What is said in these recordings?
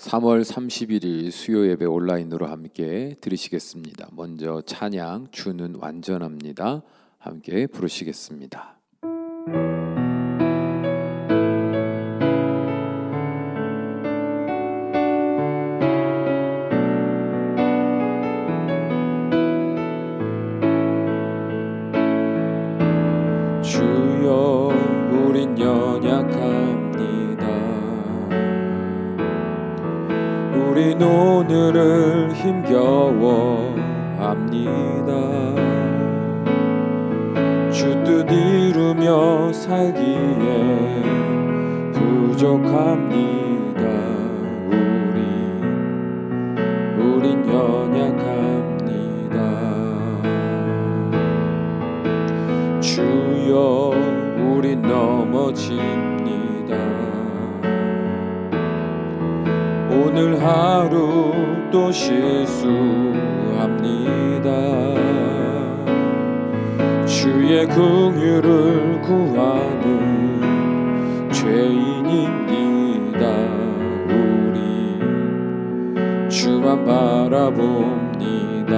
3월 31일 수요 예배 온라인으로 함께 들으시겠습니다. 먼저 찬양 주는 완전합니다. 함께 부르시겠습니다. 주여 우린 연약합니다. 우린 오늘을 힘겨워합니다. 주 뜻 이루며 살기에 부족합니다. 우린 연약합니다. 주여 우린 넘어집니다. 오늘 하루 또 실수합니다. 주의 긍휼을 구하는 죄인입니다. 우리 주만 바라봅니다.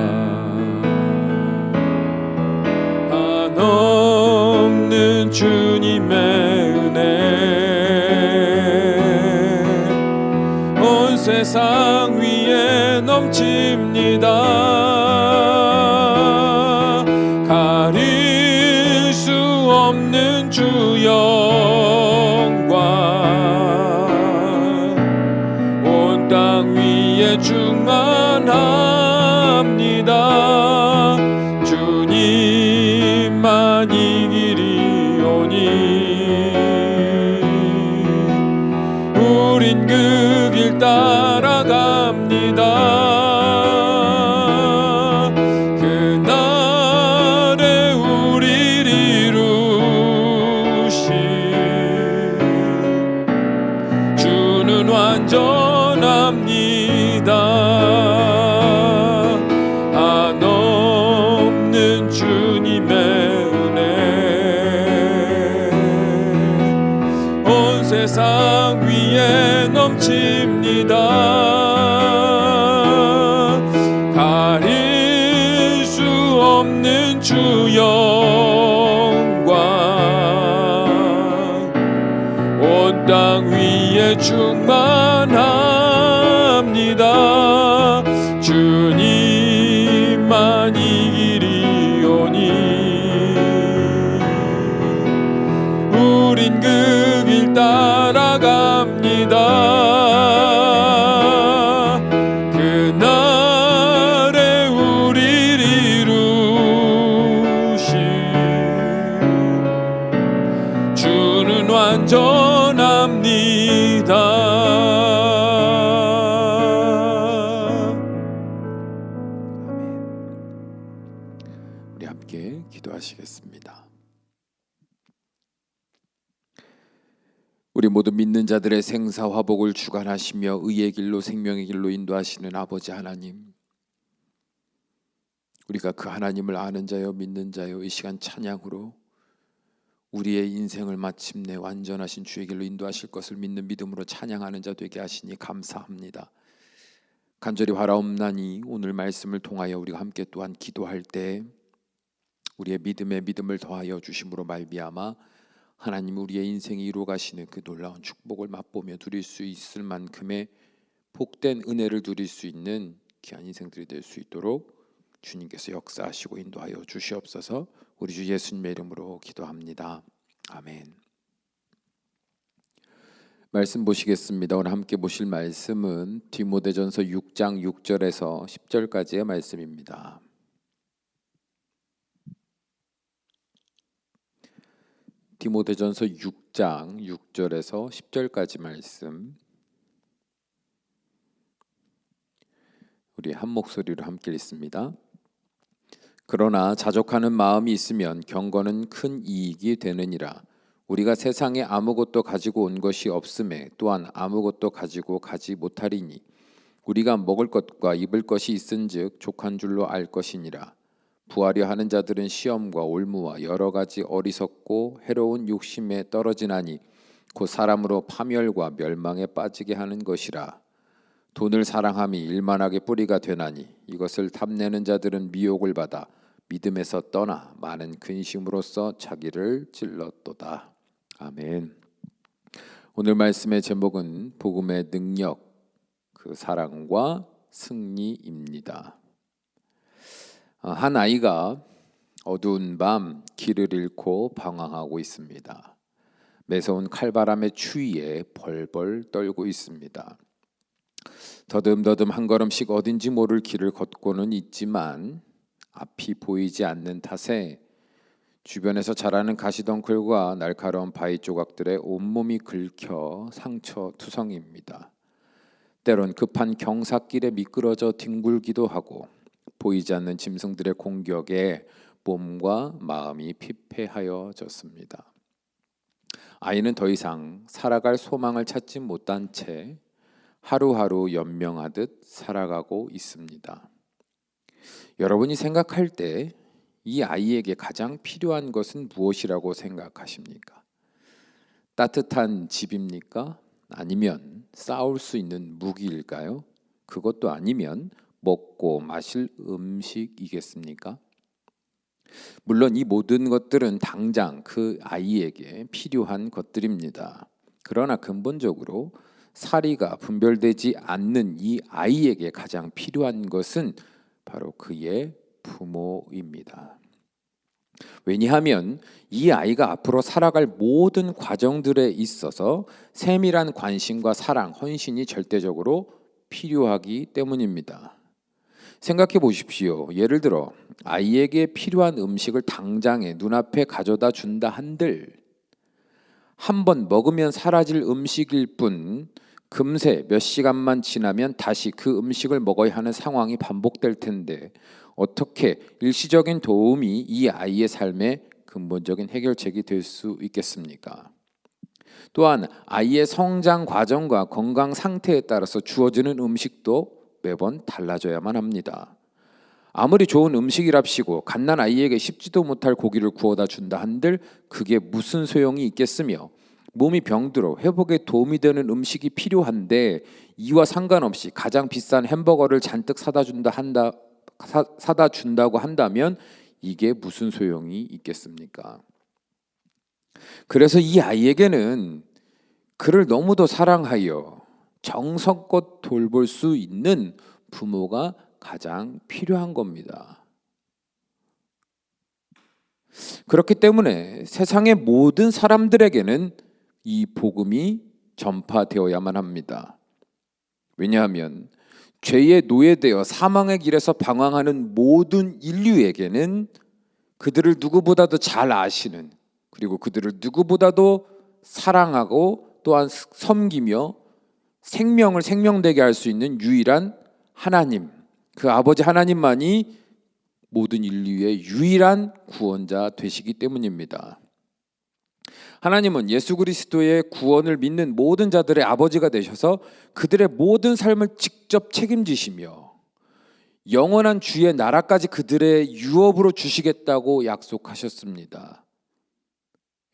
한없는 주님의 은혜 온 세상 위에 넘칩니다. 가릴 수 없는 주 영광 온 땅 위에 충만합니다. 주님만 이기리오니 우린 그 길 따라갑니다. 그날에 우리를 이루신 주는 완전합니다. 한없는 주님의 은혜 온 세상 위에 넘칩니다. 가릴 수 없는 주 영광 온 땅 위에 충만합니다. 주님만 이기리오니 우린 그 길 따라갑니다. 그날에 우리를 이루신 주는 완전합니다. 우리 함께 기도하시겠습니다. 우리 모두 믿는 자들의 생사화복을 주관하시며 의의 길로 생명의 길로 인도하시는 아버지 하나님, 우리가 그 하나님을 아는 자요 믿는 자요 이 시간 찬양으로 우리의 인생을 마침내 완전하신 주의 길로 인도하실 것을 믿는 믿음으로 찬양하는 자 되게 하시니 감사합니다. 간절히 바라옵나니 오늘 말씀을 통하여 우리가 함께 또한 기도할 때 우리의 믿음에 믿음을 더하여 주심으로 말미암아 하나님 우리의 인생이 이루어 가시는 그 놀라운 축복을 맛보며 누릴 수 있을 만큼의 복된 은혜를 누릴 수 있는 귀한 인생들이 될 수 있도록 주님께서 역사하시고 인도하여 주시옵소서. 우리 주 예수님의 이름으로 기도합니다. 아멘. 말씀 보시겠습니다. 오늘 함께 보실 말씀은 디모데전서 6장 6절에서 10절까지의 말씀입니다. 디모데전서 6장 6절에서 10절까지 말씀, 우리 한 목소리로 함께 읽습니다. 그러나 자족하는 마음이 있으면 경건은 큰 이익이 되느니라. 우리가 세상에 아무것도 가지고 온 것이 없음에 또한 아무것도 가지고 가지 못하리니 우리가 먹을 것과 입을 것이 있은즉 족한 줄로 알 것이니라. 부하려 하는 자들은 시험과 올무와 여러 가지 어리석고 해로운 욕심에 떨어지나니 곧 사람으로 파멸과 멸망에 빠지게 하는 것이라. 돈을 사랑함이 일만하게 뿌리가 되나니 이것을 탐내는 자들은 미혹을 받아 믿음에서 떠나 많은 근심으로써 자기를 찔렀도다. 아멘. 오늘 말씀의 제목은 복음의 능력, 그 사랑과 승리입니다. 한 아이가 어두운 밤 길을 잃고 방황하고 있습니다. 매서운 칼바람의 추위에 벌벌 떨고 있습니다. 더듬더듬 한 걸음씩 어딘지 모를 길을 걷고는 있지만 앞이 보이지 않는 탓에 주변에서 자라는 가시덩굴과 날카로운 바위 조각들에 온몸이 긁혀 상처투성입니다. 때론 급한 경사길에 미끄러져 뒹굴기도 하고 보이지 않는 짐승들의 공격에 몸과 마음이 피폐하여졌습니다. 아이는 더 이상 살아갈 소망을 찾지 못한 채 하루하루 연명하듯 살아가고 있습니다. 여러분이 생각할 때 이 아이에게 가장 필요한 것은 무엇이라고 생각하십니까? 따뜻한 집입니까? 아니면 싸울 수 있는 무기일까요? 그것도 아니면 먹고 마실 음식이겠습니까? 물론 이 모든 것들은 당장 그 아이에게 필요한 것들입니다. 그러나 근본적으로 사리가 분별되지 않는 이 아이에게 가장 필요한 것은 바로 그의 부모입니다. 왜냐하면 이 아이가 앞으로 살아갈 모든 과정들에 있어서 세밀한 관심과 사랑, 헌신이 절대적으로 필요하기 때문입니다. 생각해 보십시오. 예를 들어 아이에게 필요한 음식을 당장에 눈앞에 가져다 준다 한들 한번 먹으면 사라질 음식일 뿐 금세 몇 시간만 지나면 다시 그 음식을 먹어야 하는 상황이 반복될 텐데 어떻게 일시적인 도움이 이 아이의 삶의 근본적인 해결책이 될 수 있겠습니까? 또한 아이의 성장 과정과 건강 상태에 따라서 주어지는 음식도 매번 달라져야만 합니다. 아무리 좋은 음식이랍시고 갓난 아이에게 씹지도 못할 고기를 구워다 준다 한들 그게 무슨 소용이 있겠으며 몸이 병들어 회복에 도움이 되는 음식이 필요한데 이와 상관없이 가장 비싼 햄버거를 잔뜩 사다 준다고 한다면 이게 무슨 소용이 있겠습니까? 그래서 이 아이에게는 그를 너무도 사랑하여 정성껏 돌볼 수 있는 부모가 가장 필요한 겁니다. 그렇기 때문에 세상의 모든 사람들에게는 이 복음이 전파되어야만 합니다. 왜냐하면 죄에 노예되어 사망의 길에서 방황하는 모든 인류에게는 그들을 누구보다도 잘 아시는, 그리고 그들을 누구보다도 사랑하고 또한 섬기며 생명을 생명되게 할 수 있는 유일한 하나님, 그 아버지 하나님만이 모든 인류의 유일한 구원자 되시기 때문입니다. 하나님은 예수 그리스도의 구원을 믿는 모든 자들의 아버지가 되셔서 그들의 모든 삶을 직접 책임지시며 영원한 주의 나라까지 그들의 유업으로 주시겠다고 약속하셨습니다.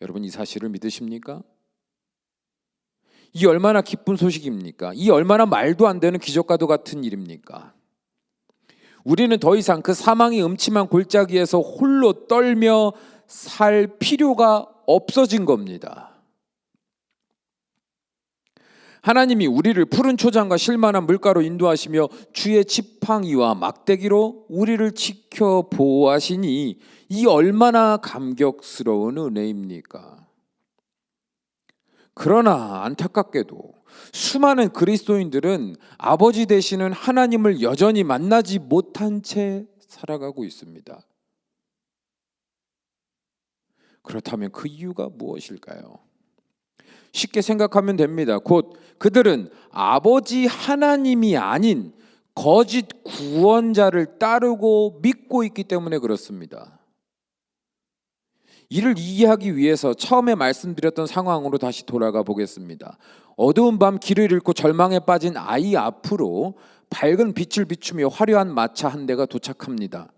여러분 이 사실을 믿으십니까? 이 얼마나 기쁜 소식입니까? 이 얼마나 말도 안 되는 기적과도 같은 일입니까? 우리는 더 이상 그 사망의 음침한 골짜기에서 홀로 떨며 살 필요가 없어진 겁니다. 하나님이 우리를 푸른 초장과 실만한 물가로 인도하시며 주의 지팡이와 막대기로 우리를 지켜 보호하시니 이 얼마나 감격스러운 은혜입니까? 그러나 안타깝게도 수많은 그리스도인들은 아버지 되시는 하나님을 여전히 만나지 못한 채 살아가고 있습니다. 그렇다면 그 이유가 무엇일까요? 쉽게 생각하면 됩니다. 곧 그들은 아버지 하나님이 아닌 거짓 구원자를 따르고 믿고 있기 때문에 그렇습니다. 이를 이해하기 위해서 처음에 말씀드렸던 상황으로 다시 돌아가 보겠습니다. 어두운 밤 길을 잃고 절망에 빠진 아이 앞으로 밝은 빛을 비추며 화려한 마차 한 대가 도착합니다.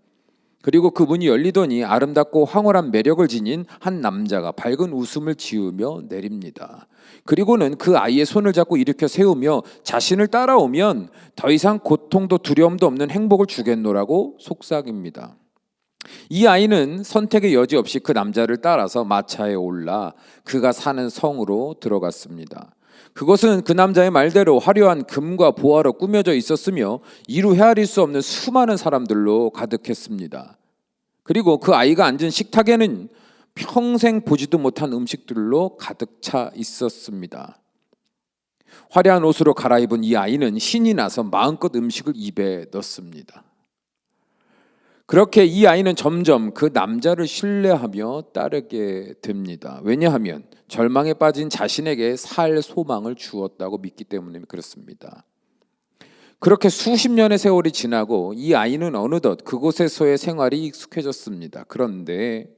그리고 그 문이 열리더니 아름답고 황홀한 매력을 지닌 한 남자가 밝은 웃음을 지으며 내립니다. 그리고는 그 아이의 손을 잡고 일으켜 세우며 자신을 따라오면 더 이상 고통도 두려움도 없는 행복을 주겠노라고 속삭입니다. 이 아이는 선택의 여지 없이 그 남자를 따라서 마차에 올라 그가 사는 성으로 들어갔습니다. 그것은 그 남자의 말대로 화려한 금과 보화로 꾸며져 있었으며 이루 헤아릴 수 없는 수많은 사람들로 가득했습니다. 그리고 그 아이가 앉은 식탁에는 평생 보지도 못한 음식들로 가득 차 있었습니다. 화려한 옷으로 갈아입은 이 아이는 신이 나서 마음껏 음식을 입에 넣습니다. 그렇게 이 아이는 점점 그 남자를 신뢰하며 따르게 됩니다. 왜냐하면 절망에 빠진 자신에게 살 소망을 주었다고 믿기 때문에 그렇습니다. 그렇게 수십 년의 세월이 지나고 이 아이는 어느덧 그곳에서의 생활이 익숙해졌습니다. 그런데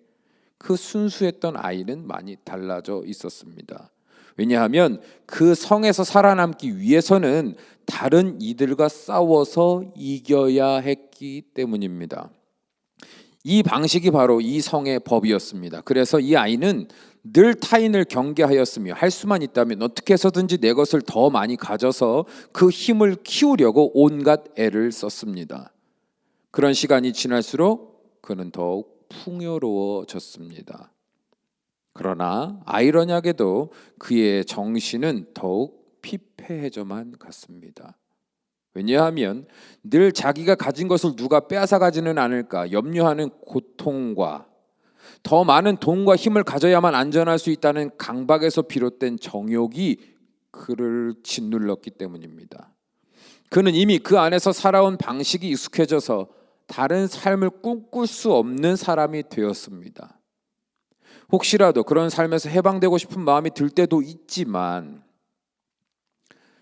그 순수했던 아이는 많이 달라져 있었습니다. 왜냐하면 그 성에서 살아남기 위해서는 다른 이들과 싸워서 이겨야 했기 때문입니다. 이 방식이 바로 이 성의 법이었습니다. 그래서 이 아이는 늘 타인을 경계하였으며 할 수만 있다면 어떻게 해서든지 내 것을 더 많이 가져서 그 힘을 키우려고 온갖 애를 썼습니다. 그런 시간이 지날수록 그는 더욱 풍요로워졌습니다. 그러나 아이러니하게도 그의 정신은 더욱 피폐해져만 갔습니다. 왜냐하면 늘 자기가 가진 것을 누가 빼앗아가지는 않을까 염려하는 고통과 더 많은 돈과 힘을 가져야만 안전할 수 있다는 강박에서 비롯된 정욕이 그를 짓눌렀기 때문입니다. 그는 이미 그 안에서 살아온 방식이 익숙해져서 다른 삶을 꿈꿀 수 없는 사람이 되었습니다. 혹시라도 그런 삶에서 해방되고 싶은 마음이 들 때도 있지만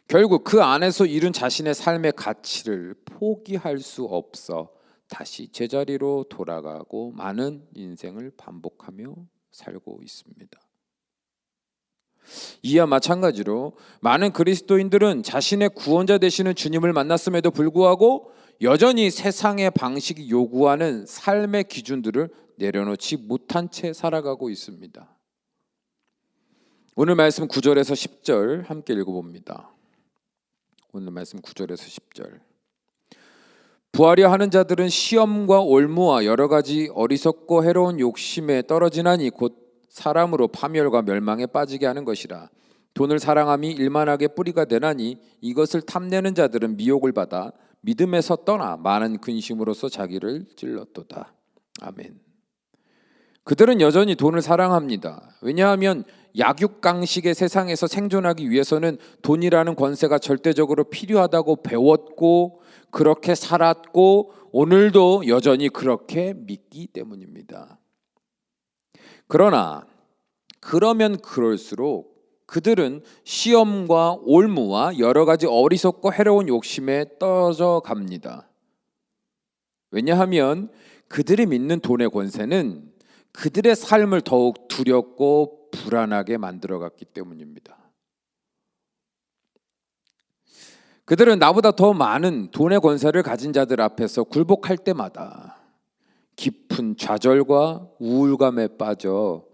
결국 그 안에서 이룬 자신의 삶의 가치를 포기할 수 없어 다시 제자리로 돌아가고 많은 인생을 반복하며 살고 있습니다. 이와 마찬가지로 많은 그리스도인들은 자신의 구원자 되시는 주님을 만났음에도 불구하고 여전히 세상의 방식이 요구하는 삶의 기준들을 내려놓지 못한 채 살아가고 있습니다. 오늘 말씀 9절에서 10절 함께 읽어봅니다. 오늘 말씀 9절에서 10절. 부하려 하는 자들은 시험과 올무와 여러 가지 어리석고 해로운 욕심에 떨어지나니 곧 사람으로 파멸과 멸망에 빠지게 하는 것이라. 돈을 사랑함이 일만하게 뿌리가 되나니 이것을 탐내는 자들은 미혹을 받아 믿음에서 떠나 많은 근심으로써 자기를 찔렀도다. 아멘. 그들은 여전히 돈을 사랑합니다. 왜냐하면 약육강식의 세상에서 생존하기 위해서는 돈이라는 권세가 절대적으로 필요하다고 배웠고 그렇게 살았고 오늘도 여전히 그렇게 믿기 때문입니다. 그러나 그러면 그럴수록 그들은 시험과 올무와 여러 가지 어리석고 해로운 욕심에 떨어져 갑니다. 왜냐하면 그들이 믿는 돈의 권세는 그들의 삶을 더욱 두렵고 불안하게 만들어갔기 때문입니다. 그들은 나보다 더 많은 돈의 권세를 가진 자들 앞에서 굴복할 때마다 깊은 좌절과 우울감에 빠져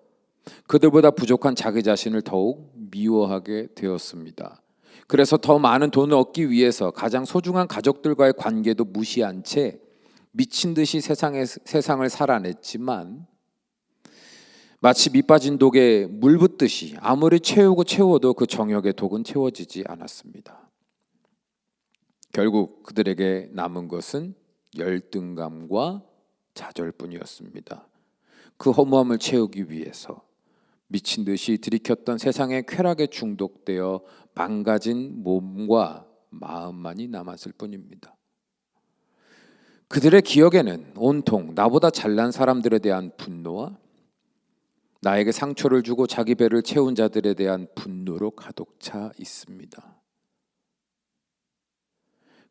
그들보다 부족한 자기 자신을 더욱 미워하게 되었습니다. 그래서 더 많은 돈을 얻기 위해서 가장 소중한 가족들과의 관계도 무시한 채 미친 듯이 세상을 살아냈지만 마치 밑빠진 독에 물 붓듯이 아무리 채워도 그 정욕의 독은 채워지지 않았습니다. 결국 그들에게 남은 것은 열등감과 좌절뿐이었습니다. 그 허무함을 채우기 위해서 미친 듯이 들이켰던 세상의 쾌락에 중독되어 망가진 몸과 마음만이 남았을 뿐입니다. 그들의 기억에는 온통 나보다 잘난 사람들에 대한 분노와 나에게 상처를 주고 자기 배를 채운 자들에 대한 분노로 가득 차 있습니다.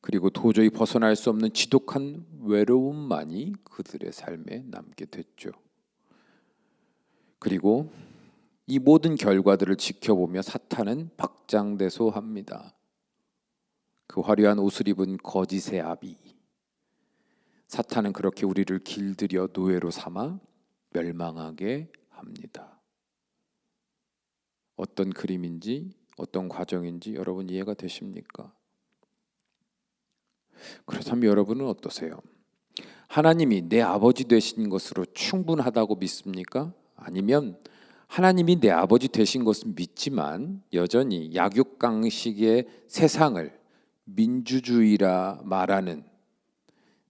그리고 도저히 벗어날 수 없는 지독한 외로움만이 그들의 삶에 남게 됐죠. 그리고 이 모든 결과들을 지켜보며 사탄은 박장대소합니다. 그 화려한 옷을 입은 거짓의 아비, 사탄은 그렇게 우리를 길들여 노예로 삼아 멸망하게 합니다. 어떤 그림인지 어떤 과정인지 여러분 이해가 되십니까? 그렇다면 여러분은 어떠세요? 하나님이 내 아버지 되신 것으로 충분하다고 믿습니까? 아니면 하나님이 내 아버지 되신 것은 믿지만 여전히 약육강식의 세상을 민주주의라 말하는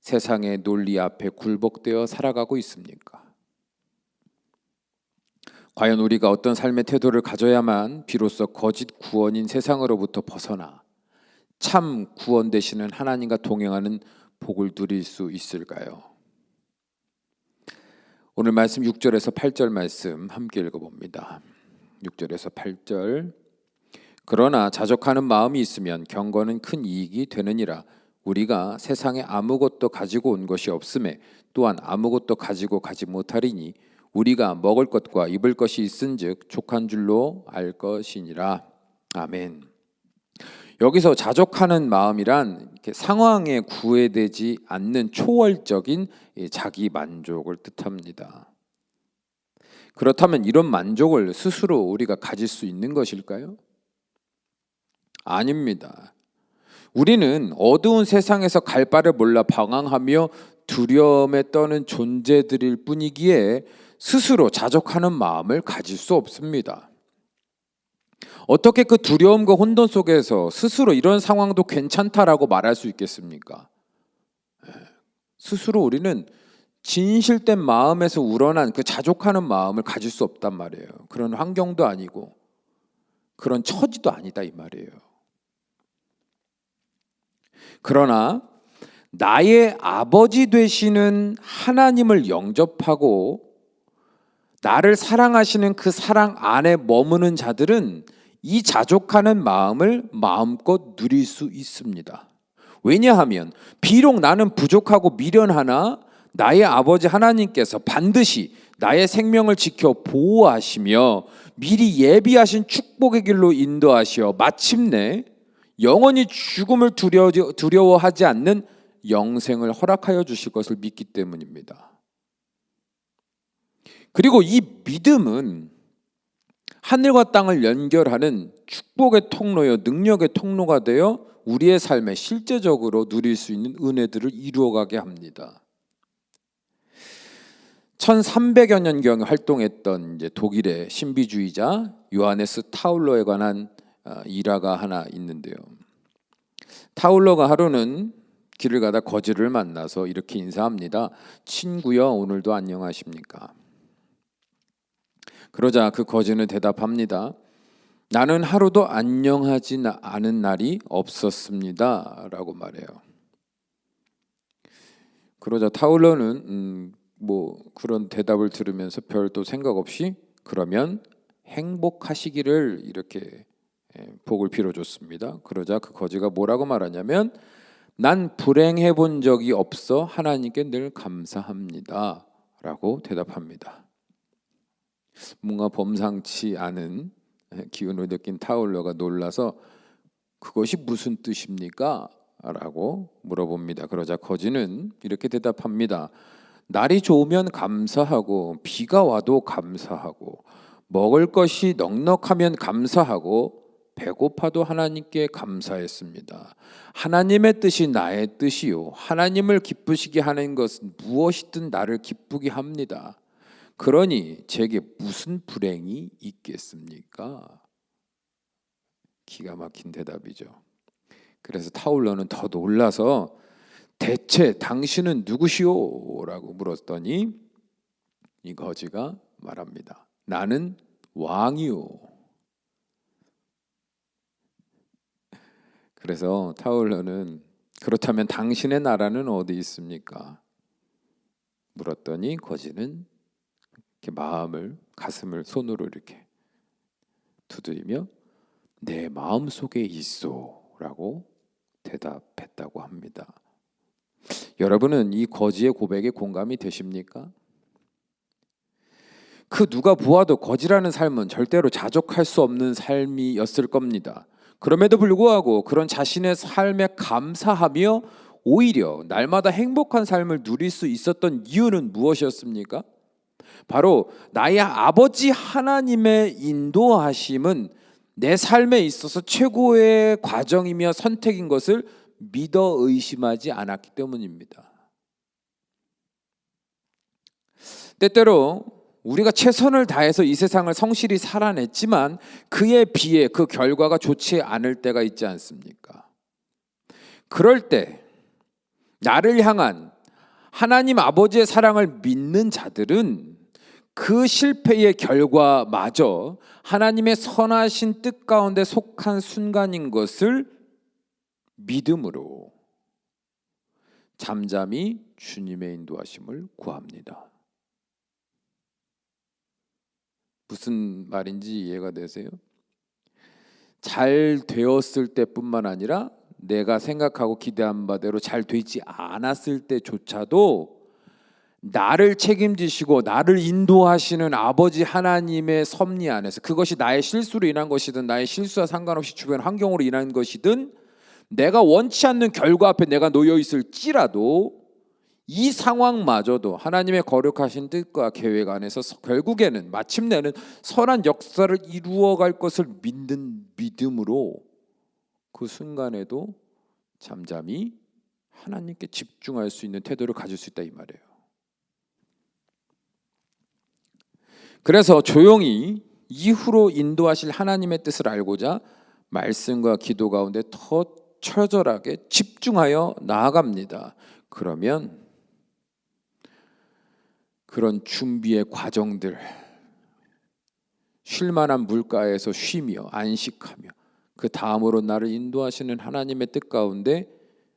세상의 논리 앞에 굴복되어 살아가고 있습니까? 과연 우리가 어떤 삶의 태도를 가져야만 비로소 거짓 구원인 세상으로부터 벗어나 참 구원 되시는 하나님과 동행하는 복을 누릴 수 있을까요? 오늘 말씀 6절에서 8절 말씀 함께 읽어봅니다. 6절에서 8절. 그러나 자족하는 마음이 있으면 경건은 큰 이익이 되느니라. 우리가 세상에 아무것도 가지고 온 것이 없음에 또한 아무것도 가지고 가지 못하리니 우리가 먹을 것과 입을 것이 있은즉 족한 줄로 알 것이니라. 아멘. 여기서 자족하는 마음이란 상황에 구애되지 않는 초월적인 자기 만족을 뜻합니다. 그렇다면 이런 만족을 스스로 우리가 가질 수 있는 것일까요? 아닙니다. 우리는 어두운 세상에서 갈 바를 몰라 방황하며 두려움에 떠는 존재들일 뿐이기에 스스로 자족하는 마음을 가질 수 없습니다. 어떻게 그 두려움과 혼돈 속에서 스스로 이런 상황도 괜찮다라고 말할 수 있겠습니까? 스스로 우리는 진실된 마음에서 우러난 그 자족하는 마음을 가질 수 없단 말이에요. 그런 환경도 아니고 그런 처지도 아니다 이 말이에요. 그러나 나의 아버지 되시는 하나님을 영접하고 나를 사랑하시는 그 사랑 안에 머무는 자들은 이 자족하는 마음을 마음껏 누릴 수 있습니다. 왜냐하면 비록 나는 부족하고 미련하나 나의 아버지 하나님께서 반드시 나의 생명을 지켜 보호하시며 미리 예비하신 축복의 길로 인도하시어 마침내 영원히 죽음을 두려워하지 않는 영생을 허락하여 주실 것을 믿기 때문입니다. 그리고 이 믿음은 하늘과 땅을 연결하는 축복의 통로요, 능력의 통로가 되어 우리의 삶에 실제적으로 누릴 수 있는 은혜들을 이루어가게 합니다. 1300여 년경에 활동했던 이제 독일의 신비주의자 요하네스 타울러에 관한 일화가 하나 있는데요. 타울러가 하루는 길을 가다 거지를 만나서 이렇게 인사합니다. 친구여, 오늘도 안녕하십니까? 그러자 그 거지는 대답합니다. 나는 하루도 안녕하지 않은 날이 없었습니다 라고 말해요. 그러자 타울러는 그런 대답을 들으면서 별도 생각 없이 그러면 행복하시기를 이렇게 복을 빌어줬습니다. 그러자 그 거지가 뭐라고 말하냐면 난 불행해 본 적이 없어 하나님께 늘 감사합니다 라고 대답합니다. 뭔가 범상치 않은 기운을 느낀 타울러가 놀라서 그것이 무슨 뜻입니까? 라고 물어봅니다. 그러자 거지는 이렇게 대답합니다. 날이 좋으면 감사하고 비가 와도 감사하고 먹을 것이 넉넉하면 감사하고 배고파도 하나님께 감사했습니다. 하나님의 뜻이 나의 뜻이요 하나님을 기쁘시게 하는 것은 무엇이든 나를 기쁘게 합니다. 그러니 제게 무슨 불행이 있겠습니까? 기가 막힌 대답이죠. 그래서 타울러는 더 놀라서 대체 당신은 누구시오? 라고 물었더니 이 거지가 말합니다. 나는 왕이요. 그래서 타울러는 그렇다면 당신의 나라는 어디 있습니까? 물었더니 거지는 이렇게 가슴을 손으로 이렇게 두드리며 내 마음 속에 있소라고 대답했다고 합니다. 여러분은 이 거지의 고백에 공감이 되십니까? 그 누가 보아도 거지라는 삶은 절대로 자족할 수 없는 삶이었을 겁니다. 그럼에도 불구하고 그런 자신의 삶에 감사하며 오히려 날마다 행복한 삶을 누릴 수 있었던 이유는 무엇이었습니까? 바로 나의 아버지 하나님의 인도하심은 내 삶에 있어서 최고의 과정이며 선택인 것을 믿어 의심하지 않았기 때문입니다. 때때로 우리가 최선을 다해서 이 세상을 성실히 살아냈지만 그에 비해 그 결과가 좋지 않을 때가 있지 않습니까? 그럴 때 나를 향한 하나님 아버지의 사랑을 믿는 자들은 그 실패의 결과마저 하나님의 선하신 뜻 가운데 속한 순간인 것을 믿음으로 잠잠히 주님의 인도하심을 구합니다. 무슨 말인지 이해가 되세요? 잘 되었을 때뿐만 아니라 내가 생각하고 기대한 바대로 잘 되지 않았을 때조차도 나를 책임지시고 나를 인도하시는 아버지 하나님의 섭리 안에서, 그것이 나의 실수로 인한 것이든 나의 실수와 상관없이 주변 환경으로 인한 것이든 내가 원치 않는 결과 앞에 내가 놓여 있을지라도 이 상황마저도 하나님의 거룩하신 뜻과 계획 안에서 결국에는 마침내는 선한 역사를 이루어갈 것을 믿는 믿음으로 그 순간에도 잠잠히 하나님께 집중할 수 있는 태도를 가질 수 있다 이 말이에요. 그래서 조용히 이후로 인도하실 하나님의 뜻을 알고자 말씀과 기도 가운데 더 처절하게 집중하여 나아갑니다. 그러면 그런 준비의 과정들, 쉴만한 물가에서 쉬며 안식하며 그 다음으로 나를 인도하시는 하나님의 뜻 가운데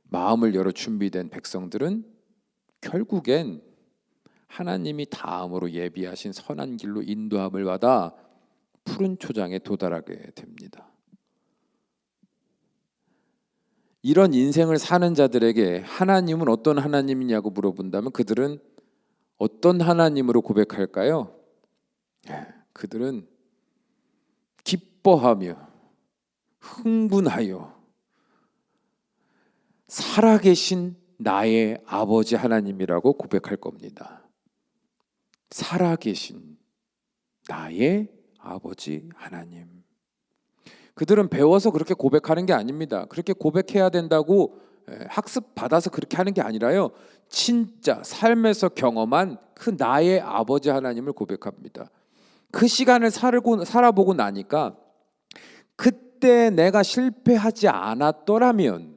마음을 열어 준비된 백성들은 결국엔 하나님이 다음으로 예비하신 선한 길로 인도함을 받아 푸른 초장에 도달하게 됩니다. 이런 인생을 사는 자들에게 하나님은 어떤 하나님이냐고 물어본다면 그들은 어떤 하나님으로 고백할까요? 그들은 기뻐하며 흥분하여 살아계신 나의 아버지 하나님이라고 고백할 겁니다. 살아계신 나의 아버지 하나님. 그들은 배워서 그렇게 고백하는 게 아닙니다. 그렇게 고백해야 된다고 학습 받아서 그렇게 하는 게 아니라요, 진짜 삶에서 경험한 그 나의 아버지 하나님을 고백합니다. 그 시간을 살아보고 나니까 그때 내가 실패하지 않았더라면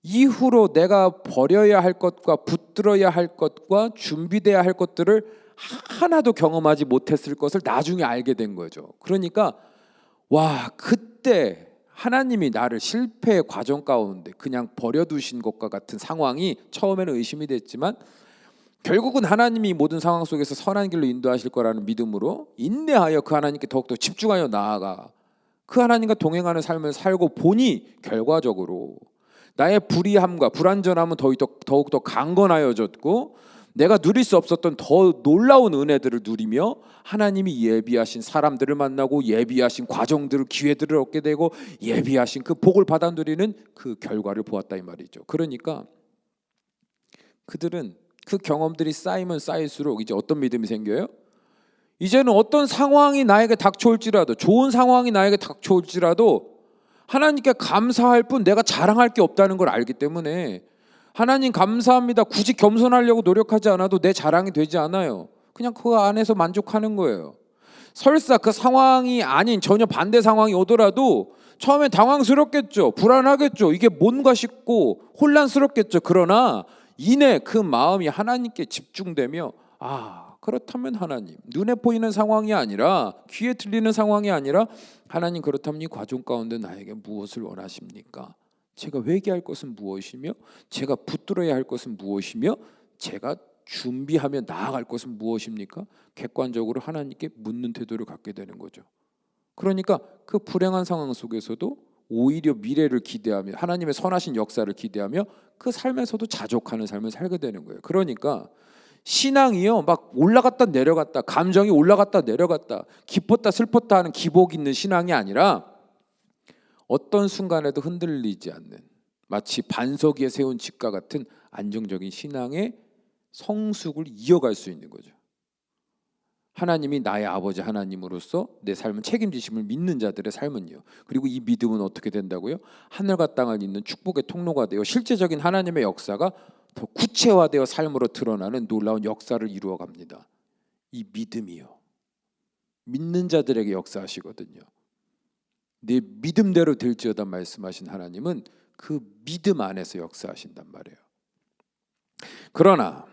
이후로 내가 버려야 할 것과 붙들어야 할 것과 준비돼야 할 것들을 하나도 경험하지 못했을 것을 나중에 알게 된 거죠. 그러니까 와, 그때 하나님이 나를 실패의 과정 가운데 그냥 버려두신 것과 같은 상황이 처음에는 의심이 됐지만 결국은 하나님이 모든 상황 속에서 선한 길로 인도하실 거라는 믿음으로 인내하여 그 하나님께 더욱더 집중하여 나아가 그 하나님과 동행하는 삶을 살고 보니 결과적으로 나의 불의함과 불완전함은 더욱더 강건하여졌고 내가 누릴 수 없었던 더 놀라운 은혜들을 누리며 하나님이 예비하신 사람들을 만나고 예비하신 과정들을, 기회들을 얻게 되고 예비하신 그 복을 받아 누리는 그 결과를 보았다 이 말이죠. 그러니까 그들은 그 경험들이 쌓이면 쌓일수록 이제 어떤 믿음이 생겨요? 이제는 어떤 상황이 나에게 닥쳐올지라도, 좋은 상황이 나에게 닥쳐올지라도 하나님께 감사할 뿐 내가 자랑할 게 없다는 걸 알기 때문에 하나님 감사합니다. 굳이 겸손하려고 노력하지 않아도 내 자랑이 되지 않아요. 그냥 그 안에서 만족하는 거예요. 설사 그 상황이 아닌 전혀 반대 상황이 오더라도 처음엔 당황스럽겠죠. 불안하겠죠. 이게 뭔가 싶고 혼란스럽겠죠. 그러나 이내 그 마음이 하나님께 집중되며 그렇다면 하나님, 눈에 보이는 상황이 아니라 귀에 들리는 상황이 아니라 하나님, 그렇다면 이 과정 가운데 나에게 무엇을 원하십니까? 제가 회개할 것은 무엇이며 제가 붙들어야 할 것은 무엇이며 제가 준비하며 나아갈 것은 무엇입니까? 객관적으로 하나님께 묻는 태도를 갖게 되는 거죠. 그러니까 그 불행한 상황 속에서도 오히려 미래를 기대하며 하나님의 선하신 역사를 기대하며 그 삶에서도 자족하는 삶을 살게 되는 거예요. 그러니까 신앙이요, 막 올라갔다 내려갔다, 감정이 올라갔다 내려갔다, 기뻤다 슬펐다 하는 기복 있는 신앙이 아니라 어떤 순간에도 흔들리지 않는 마치 반석 위에 세운 집과 같은 안정적인 신앙의 성숙을 이어갈 수 있는 거죠. 하나님이 나의 아버지 하나님으로서 내 삶을 책임지심을 믿는 자들의 삶은요. 그리고 이 믿음은 어떻게 된다고요? 하늘과 땅을 잇는 축복의 통로가 되어 실제적인 하나님의 역사가 더 구체화되어 삶으로 드러나는 놀라운 역사를 이루어갑니다. 이 믿음이요. 믿는 자들에게 역사하시거든요. 내 믿음대로 될지어다 말씀하신 하나님은 그 믿음 안에서 역사하신단 말이에요. 그러나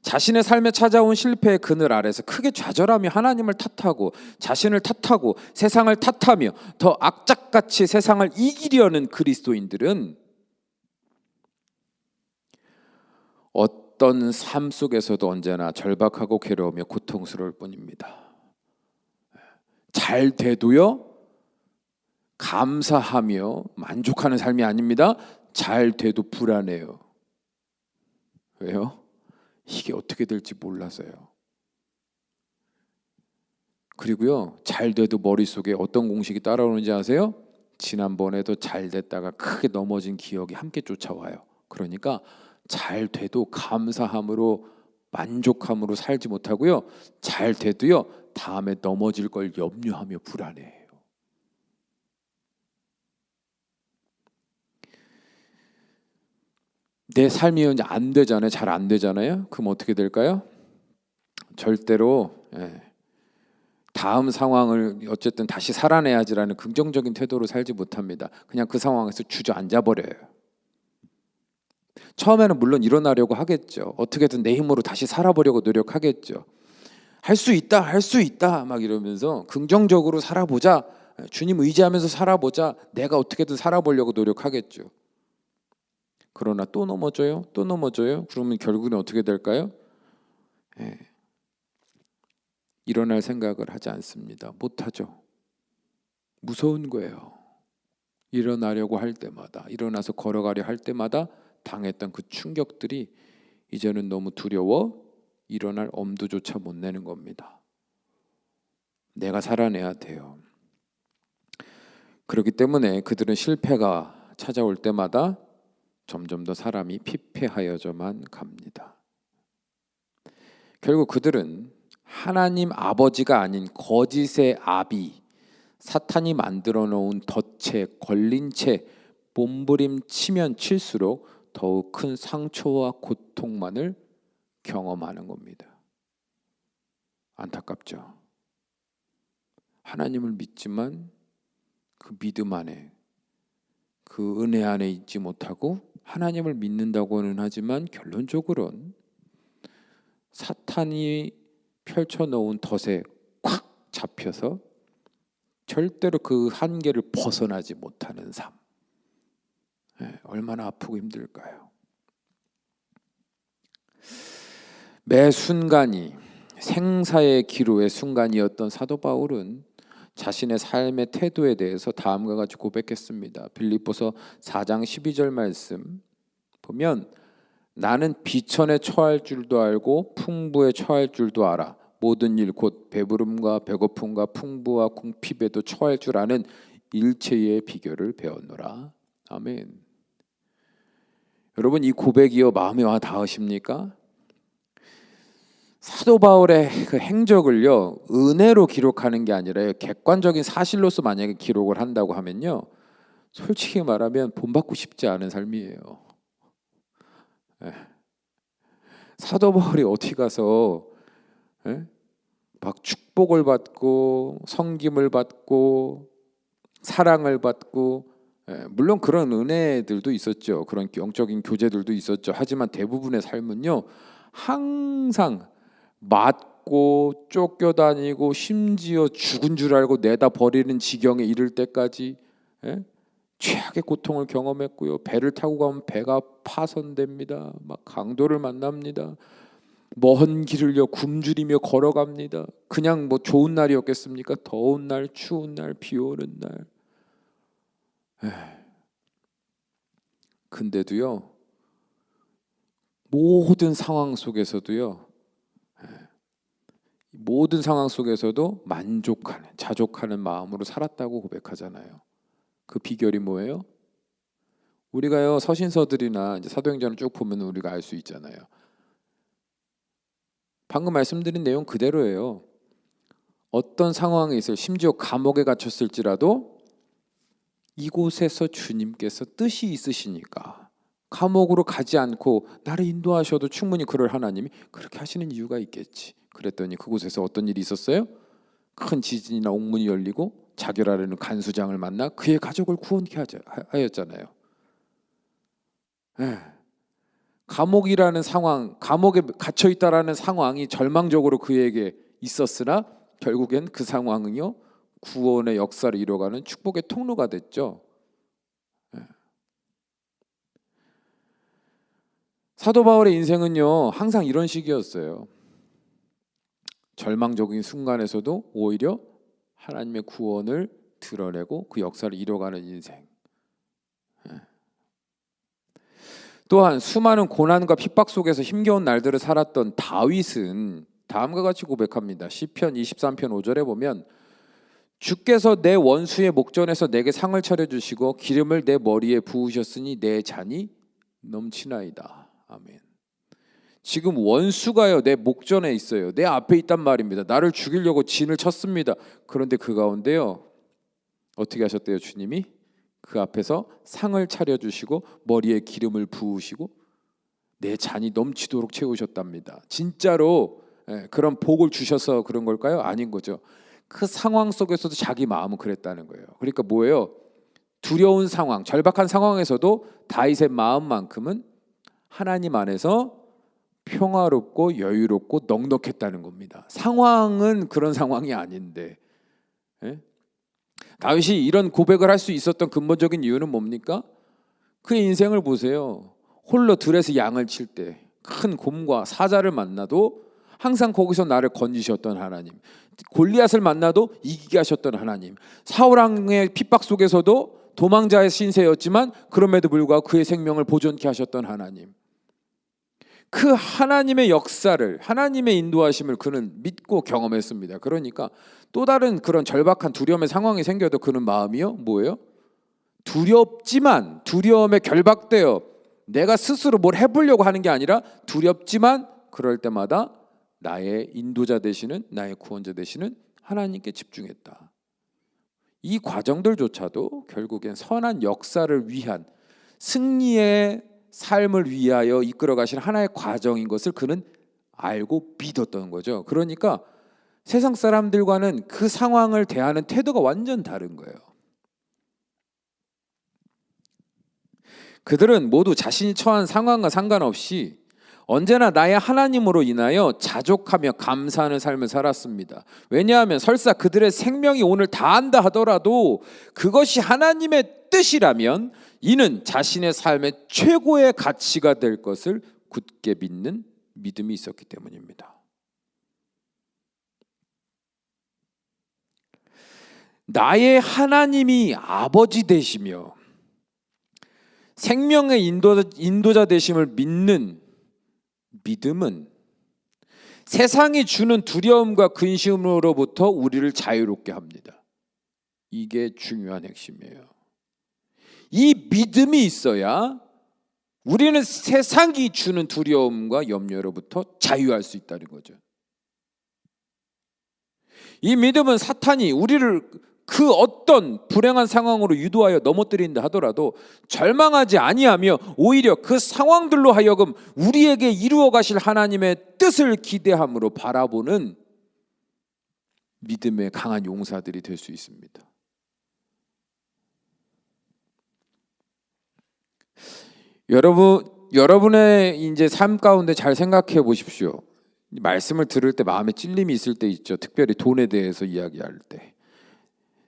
자신의 삶에 찾아온 실패의 그늘 아래서 크게 좌절하며 하나님을 탓하고 자신을 탓하고 세상을 탓하며 더 악착같이 세상을 이기려는 그리스도인들은 어떤 삶 속에서도 언제나 절박하고 괴로우며 고통스러울 뿐입니다. 잘 돼도요, 감사하며 만족하는 삶이 아닙니다. 잘 돼도 불안해요. 왜요? 이게 어떻게 될지 몰라서요. 그리고요, 잘 돼도 머릿속에 어떤 공식이 따라오는지 아세요? 지난번에도 잘 됐다가 크게 넘어진 기억이 함께 쫓아와요. 그러니까 잘 돼도 감사함으로 만족함으로 살지 못하고요, 잘 돼도요 다음에 넘어질 걸 염려하며 불안해해요. 내 삶이 이제 안 되잖아요. 잘 안 되잖아요. 그럼 어떻게 될까요? 절대로 다음 상황을 어쨌든 다시 살아내야지라는 긍정적인 태도로 살지 못합니다. 그냥 그 상황에서 주저앉아 버려요. 처음에는 물론 일어나려고 하겠죠. 어떻게든 내 힘으로 다시 살아보려고 노력하겠죠. 할 수 있다, 할 수 있다 막 이러면서 긍정적으로 살아보자, 주님 의지하면서 살아보자, 내가 어떻게든 살아보려고 노력하겠죠. 그러나 또 넘어져요, 또 넘어져요. 그러면 결국은 어떻게 될까요? 일어날 생각을 하지 않습니다. 못하죠. 무서운 거예요. 일어나려고 할 때마다, 일어나서 걸어가려 할 때마다 당했던 그 충격들이 이제는 너무 두려워 일어날 엄두조차 못 내는 겁니다. 내가 살아내야 돼요. 그렇기 때문에 그들은 실패가 찾아올 때마다 점점 더 사람이 피폐하여져만 갑니다. 결국 그들은 하나님 아버지가 아닌 거짓의 아비, 사탄이 만들어 놓은 덫에 걸린 채 몸부림치면 칠수록 더욱 큰 상처와 고통만을 경험하는 겁니다. 안타깝죠. 하나님을 믿지만 그 믿음 안에, 그 은혜 안에 있지 못하고 하나님을 믿는다고는 하지만 결론적으로는 사탄이 펼쳐놓은 덫에 꽉 잡혀서 절대로 그 한계를 벗어나지 못하는 삶. 얼마나 아프고 힘들까요? 매 순간이 생사의 기로의 순간이었던 사도 바울은 자신의 삶의 태도에 대해서 다음과 같이 고백했습니다. 빌립보서 4장 12절 말씀 보면 나는 비천에 처할 줄도 알고 풍부에 처할 줄도 알아. 모든 일 곧 배부름과 배고픔과 풍부와 궁핍에도 처할 줄 아는 일체의 비결을 배웠노라. 아멘. 여러분, 이 고백이요 마음에 와 닿으십니까? 사도 바울의 그 행적을요 은혜로 기록하는 게 아니라 객관적인 사실로서 만약에 기록을 한다고 하면요, 솔직히 말하면 본받고 싶지 않은 삶이에요. 사도 바울이 어디 가서 막 축복을 받고 섬김을 받고 사랑을 받고, 물론 그런 은혜들도 있었죠. 그런 영적인 교제들도 있었죠. 하지만 대부분의 삶은요 항상 맞고 쫓겨다니고 심지어 죽은 줄 알고 내다 버리는 지경에 이를 때까지 최악의 고통을 경험했고요. 배를 타고 가면 배가 파손됩니다. 막 강도를 만납니다. 먼 길을요 굶주리며 걸어갑니다. 그냥 뭐 좋은 날이었겠습니까? 더운 날, 추운 날, 비 오는 날. 근데도요 모든 상황 속에서도요, 모든 상황 속에서도 만족하는, 자족하는 마음으로 살았다고 고백하잖아요. 그 비결이 뭐예요? 우리가요 서신서들이나 이제 사도행전을 쭉 보면 우리가 알 수 있잖아요. 방금 말씀드린 내용 그대로예요. 어떤 상황에 있어요. 심지어 감옥에 갇혔을지라도 이곳에서 주님께서 뜻이 있으시니까 감옥으로 가지 않고 나를 인도하셔도 충분히 그럴 하나님이 그렇게 하시는 이유가 있겠지. 그랬더니 그곳에서 어떤 일이 있었어요? 큰 지진이나 옥문이 열리고 자결하려는 간수장을 만나 그의 가족을 구원케 하였잖아요. 감옥이라는 상황, 감옥에 갇혀 있다라는 상황이 절망적으로 그에게 있었으나 결국엔 그 상황은요 구원의 역사를 이뤄가는 축복의 통로가 됐죠. 사도 바울의 인생은요 항상 이런 식이었어요. 절망적인 순간에서도 오히려 하나님의 구원을 드러내고 그 역사를 이뤄가는 인생. 또한 수많은 고난과 핍박 속에서 힘겨운 날들을 살았던 다윗은 다음과 같이 고백합니다. 시편 23편 5절에 보면 주께서 내 원수의 목전에서 내게 상을 차려주시고 기름을 내 머리에 부으셨으니 내 잔이 넘치나이다. 아멘. 지금 원수가요 내 목전에 있어요. 내 앞에 있단 말입니다. 나를 죽이려고 진을 쳤습니다. 그런데 그 가운데요 어떻게 하셨대요? 주님이 그 앞에서 상을 차려주시고 머리에 기름을 부으시고 내 잔이 넘치도록 채우셨답니다. 진짜로 그런 복을 주셔서 그런 걸까요? 아닌 거죠. 그 상황 속에서도 자기 마음은 그랬다는 거예요. 그러니까 뭐예요? 두려운 상황, 절박한 상황에서도 다윗의 마음만큼은 하나님 안에서 평화롭고 여유롭고 넉넉했다는 겁니다. 상황은 그런 상황이 아닌데 다윗이 이런 고백을 할 수 있었던 근본적인 이유는 뭡니까? 그의 인생을 보세요. 홀로 들에서 양을 칠 때 큰 곰과 사자를 만나도 항상 거기서 나를 건지셨던 하나님, 골리앗을 만나도 이기게 하셨던 하나님, 사울왕의 핍박 속에서도 도망자의 신세였지만 그럼에도 불구하고 그의 생명을 보존케 하셨던 하나님, 그 하나님의 역사를, 하나님의 인도하심을 그는 믿고 경험했습니다. 그러니까 또 다른 그런 절박한 두려움의 상황이 생겨도 그는 마음이요 뭐예요? 두렵지만, 두려움에 결박되어 내가 스스로 뭘 해보려고 하는 게 아니라 두렵지만 그럴 때마다 나의 인도자 되시는, 나의 구원자 되시는 하나님께 집중했다. 이 과정들조차도 결국엔 선한 역사를 위한, 승리의 삶을 위하여 이끌어 가신 하나의 과정인 것을 그는 알고 믿었던 거죠. 그러니까 세상 사람들과는 그 상황을 대하는 태도가 완전 다른 거예요. 그들은 모두 자신이 처한 상황과 상관없이 언제나 나의 하나님으로 인하여 자족하며 감사하는 삶을 살았습니다. 왜냐하면 설사 그들의 생명이 오늘 다한다 하더라도 그것이 하나님의 뜻이라면 이는 자신의 삶의 최고의 가치가 될 것을 굳게 믿는 믿음이 있었기 때문입니다. 나의 하나님이 아버지 되시며 생명의 인도자 되심을 믿는 믿음은 세상이 주는 두려움과 근심으로부터 우리를 자유롭게 합니다. 이게 중요한 핵심이에요. 이 믿음이 있어야 우리는 세상이 주는 두려움과 염려로부터 자유할 수 있다는 거죠. 이 믿음은 사탄이 우리를 그 어떤 불행한 상황으로 유도하여 넘어뜨린다 하더라도 절망하지 아니하며 오히려 그 상황들로 하여금 우리에게 이루어 가실 하나님의 뜻을 기대함으로 바라보는 믿음의 강한 용사들이 될 수 있습니다. 여러분의 이제 삶 가운데 잘 생각해 보십시오. 말씀을 들을 때 마음에 찔림이 있을 때 있죠. 특별히 돈에 대해서 이야기할 때.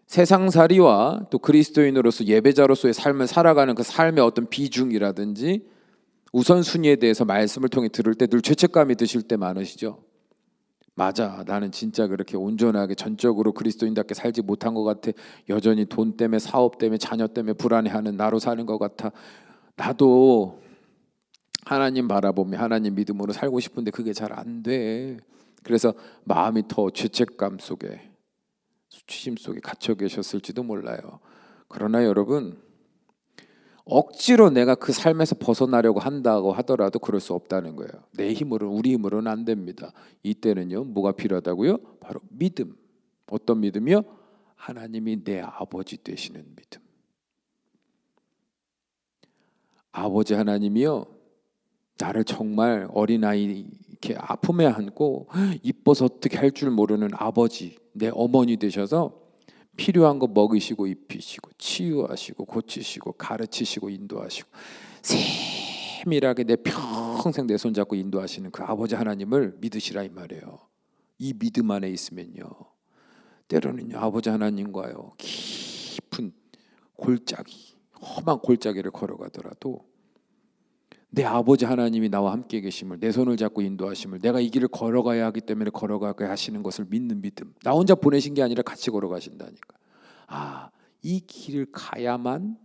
세상살이와 또 그리스도인으로서 예배자로서의 삶을 살아가는 그 삶의 어떤 비중이라든지 우선순위에 대해서 말씀을 통해 들을 때 늘 죄책감이 드실 때 많으시죠. 맞아, 나는 진짜 그렇게 온전하게 전적으로 그리스도인답게 살지 못한 것 같아. 여전히 돈 때문에, 사업 때문에, 자녀 때문에 불안해하는 나로 사는 것 같아. 나도 하나님 바라보며 하나님 믿음으로 살고 싶은데 그게 잘 안 돼. 그래서 마음이 더 죄책감 속에, 수치심 속에 갇혀 계셨을지도 몰라요. 그러나 여러분, 억지로 내가 그 삶에서 벗어나려고 한다고 하더라도 그럴 수 없다는 거예요. 내 힘으로는, 우리 힘으로는 안 됩니다. 이때는요, 뭐가 필요하다고요? 바로 믿음. 어떤 믿음이요? 하나님이 내 아버지 되시는 믿음. 아버지 하나님이요, 나를 정말 어린아이 이렇게 아픔에 안고 이뻐서 어떻게 할 줄 모르는 아버지, 내 어머니 되셔서 필요한 거 먹이시고 입히시고 치유하시고 고치시고 가르치시고 인도하시고 세밀하게 내 평생 내 손잡고 인도하시는 그 아버지 하나님을 믿으시라 이 말이에요. 이 믿음 안에 있으면요, 때로는요 아버지 하나님과요 깊은 골짜기, 험한 골짜기를 걸어가더라도 내 아버지 하나님이 나와 함께 계심을, 내 손을 잡고 인도하심을, 내가 이 길을 걸어가야 하기 때문에 걸어가게 하시는 것을 믿는 믿음. 나 혼자 보내신 게 아니라 같이 걸어가신다니까. 아, 이 길을 가야만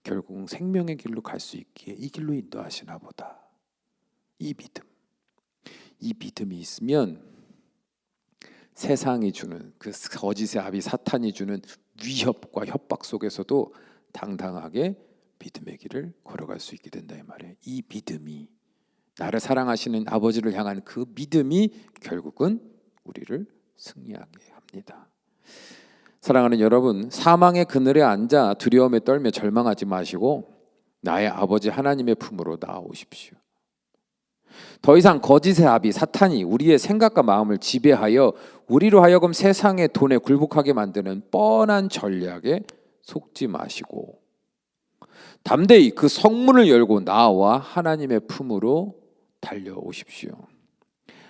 결국 생명의 길로 갈 수 있기에 이 길로 인도하시나 보다. 이 믿음. 이 믿음이 있으면 세상이 주는 그 거짓의 아비 사탄이 주는 위협과 협박 속에서도 당당하게 믿음의 길을 걸어갈 수 있게 된다 이 말이에요. 이 믿음이, 나를 사랑하시는 아버지를 향한 그 믿음이 결국은 우리를 승리하게 합니다. 사랑하는 여러분, 사망의 그늘에 앉아 두려움에 떨며 절망하지 마시고 나의 아버지 하나님의 품으로 나아오십시오. 더 이상 거짓의 아비 사탄이 우리의 생각과 마음을 지배하여 우리로 하여금 세상의 돈에 굴복하게 만드는 뻔한 전략에 속지 마시고 담대히 그 성문을 열고 나와 하나님의 품으로 달려오십시오.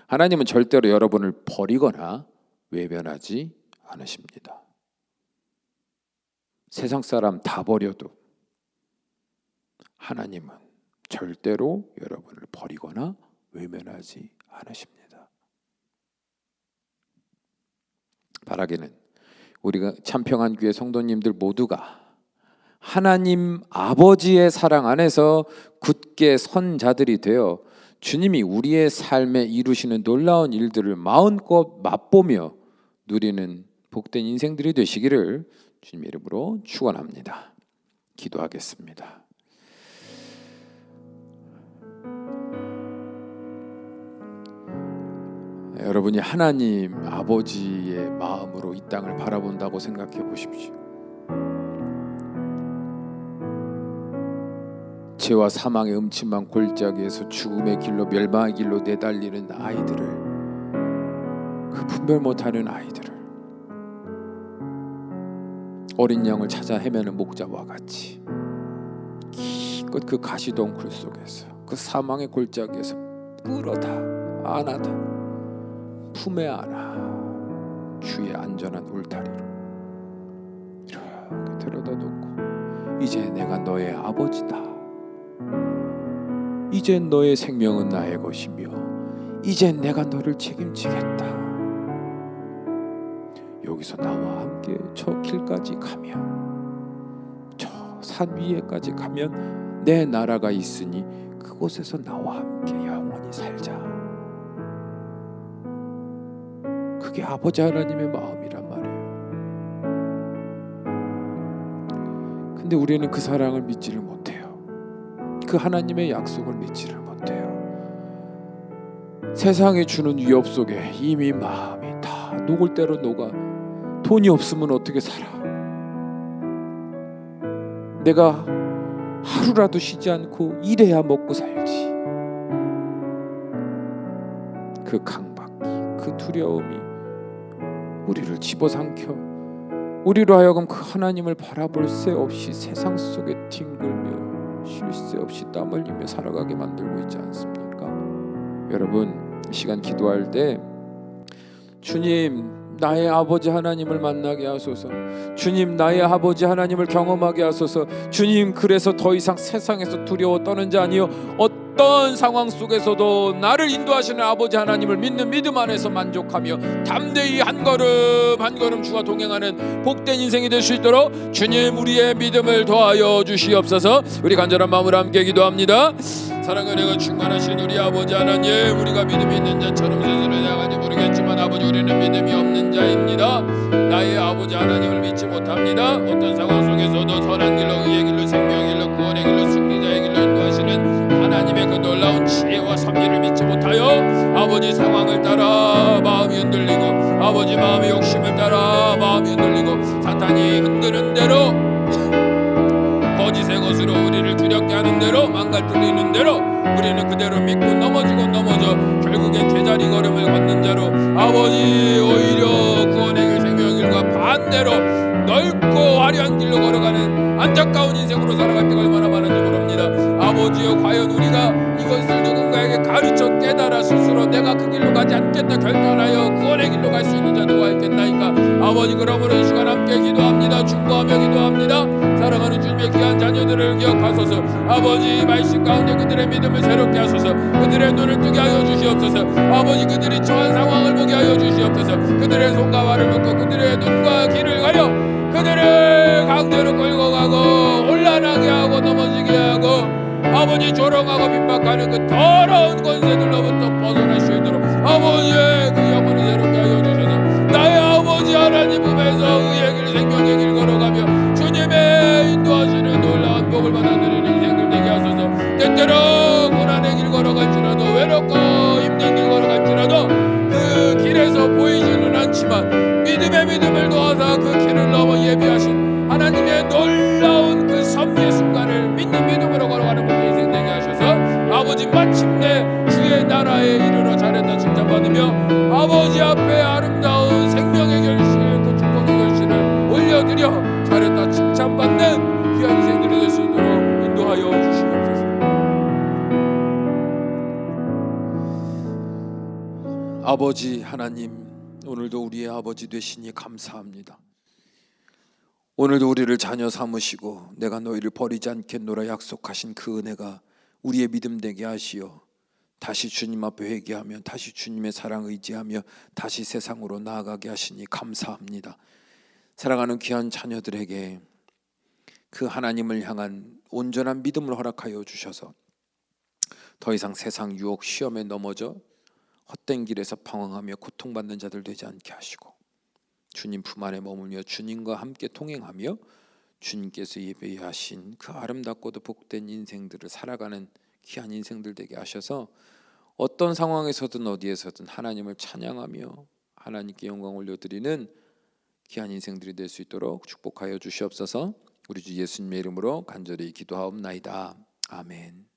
하나님은 절대로 여러분을 버리거나 외면하지 않으십니다. 세상 사람 다 버려도 하나님은 절대로 여러분을 버리거나 외면하지 않으십니다. 바라기는 우리가 참평한 교회 성도님들 모두가 하나님 아버지의 사랑 안에서 굳게 선 자들이 되어 주님이 우리의 삶에 이루시는 놀라운 일들을 마음껏 맛보며 누리는 복된 인생들이 되시기를 주님의 이름으로 축원합니다. 기도하겠습니다. 여러분이 하나님 아버지의 마음으로 이 땅을 바라본다고 생각해 보십시오. 죄와 사망의 음침한 골짜기에서 죽음의 길로 멸망의 길로 내달리는 아이들을, 그 분별 못하는 아이들을 어린 양을 찾아 헤매는 목자와 같이 기껏 그 가시덩굴 속에서 그 사망의 골짜기에서 끌어다 안아다 품에 안아 주의 안전한 울타리로 이렇게 데려다 놓고 이제 내가 너의 아버지다. 이젠 너의 생명은 나의 것이며 이젠 내가 너를 책임지겠다. 여기서 나와 함께 저 길까지 가면, 저 산 위에까지 가면 내 나라가 있으니 그곳에서 나와 함께 영원히 살자. 그게 아버지 하나님의 마음이란 말이에요. 근데 우리는 그 사랑을 믿지를 못해요. 그 하나님의 약속을 믿지를 못해요. 세상이 주는 위협 속에 이미 마음이 다 녹을 대로 녹아. 돈이 없으면 어떻게 살아? 내가 하루라도 쉬지 않고 일해야 먹고 살지. 그 강박이, 그 두려움이 우리를 집어삼켜 우리로 하여금 그 하나님을 바라볼 새 없이 세상 속에 뒹굴며 쉴 새 없이 땀 흘리며 살아가게 만들고 있지 않습니까? 여러분, 이 시간 기도할 때 주님, 나의 아버지 하나님을 만나게 하소서. 주님, 나의 아버지 하나님을 경험하게 하소서. 주님, 그래서 더 이상 세상에서 두려워 떠는 자 아니요 어떤 상황 속에서도 나를 인도하시는 아버지 하나님을 믿는 믿음 안에서 만족하며 담대히 한 걸음 한 걸음 주와 동행하는 복된 인생이 될 수 있도록 주님, 우리의 믿음을 더하여 주시옵소서. 우리 간절한 마음으로 함께 기도합니다. 사랑과 은혜가 충만하신 우리 아버지 하나님, 우리가 믿음이 있는 자처럼 스스로 나가지 모르겠지만 아버지, 우리는 믿음이 없는 자입니다. 나의 아버지 하나님을 믿지 못합니다. 어떤 상황 속에서도 선한 길로 의의 길로 생명 아버지 상황을 따라 마음이 흔들리고 아버지 마음의 욕심을 따라 마음이 흔들리고 사탄이 흔드는 대로 거짓의 것으로 우리를 두렵게 하는 대로 망가뜨리는 대로 우리는 그대로 믿고 넘어지고 넘어져 결국엔 제자리 걸음을 걷는 자로 아버지 오히려 구원의 길 생명의 길과 반대로 넓고 화려한 길로 걸어가는 안타까운 인생으로 살아갈 때가 얼마나 많은지 모릅니다. 아버지여 과연 우리가 이것을 누군가에게 가르쳐 깨달아 스스로 내가 그 길로 가지 않겠다 결단하여 구원의 길로 갈 수 있는 자 누가 있겠나이까. 아버지 그러므로 이 시간 함께 기도합니다. 중보하며 기도합니다. 사랑하는 주님의 귀한 자녀들을 기억하소서. 아버지 말씀 가운데 그들의 믿음을 새롭게 하소서. 그들의 눈을 뜨게 하여 주시옵소서. 아버지 그들이 처한 상황을 보게 하여 주시옵소서. 그들의 손과 발을 묶고 그들의 눈과 귀를 가려 그들을 강제로 끌고 가고 혼란하게 하고 넘어지게 하고 아버지 조롱하고 핍박하는 그 더러운 권세들로부터 벗어날 수 있도록 아버지의 그 영혼을 새롭게 하여 주셔서 나의 아버지 하나님 품에서 의의 길 생명의 길 걸어가며 주님의 인도하시는 놀라운 복을 받아들이는 인생들 되게 하소서. 때때로 고난의 길 걸어갈지라도 외롭고 힘든 길 걸어갈지라도 그 길에서 보이지는 않지만 믿음의 믿음을 놓아서 그 길을 넘어 예비하신 하나님의 놀라운 그 섭리의 순간을 믿는 믿음으로 걸어가는 모든 인생 되게 하셔서 아버지 마침내 주의 나라에 이르러 잘했다 칭찬받으며 아버지 앞에 아름다운 생명의 결실 그 축복의 결실을 올려드려 잘했다 칭찬받는 귀한 인생들이 될 수 있도록 인도하여 주시옵소서. 아버지 하나님 오늘도 우리의 아버지 되시니 감사합니다. 오늘도 우리를 자녀 삼으시고 내가 너희를 버리지 않겠노라 약속하신 그 은혜가 우리의 믿음 되게 하시어 다시 주님 앞에 회개하며 다시 주님의 사랑 의지하며 다시 세상으로 나아가게 하시니 감사합니다. 사랑하는 귀한 자녀들에게 그 하나님을 향한 온전한 믿음을 허락하여 주셔서 더 이상 세상 유혹 시험에 넘어져 헛된 길에서 방황하며 고통받는 자들 되지 않게 하시고 주님 품 안에 머물며 주님과 함께 통행하며 주님께서 예배하신 그 아름답고도 복된 인생들을 살아가는 귀한 인생들 되게 하셔서 어떤 상황에서든 어디에서든 하나님을 찬양하며 하나님께 영광 올려드리는 귀한 인생들이 될 수 있도록 축복하여 주시옵소서. 우리 주 예수님의 이름으로 간절히 기도하옵나이다. 아멘.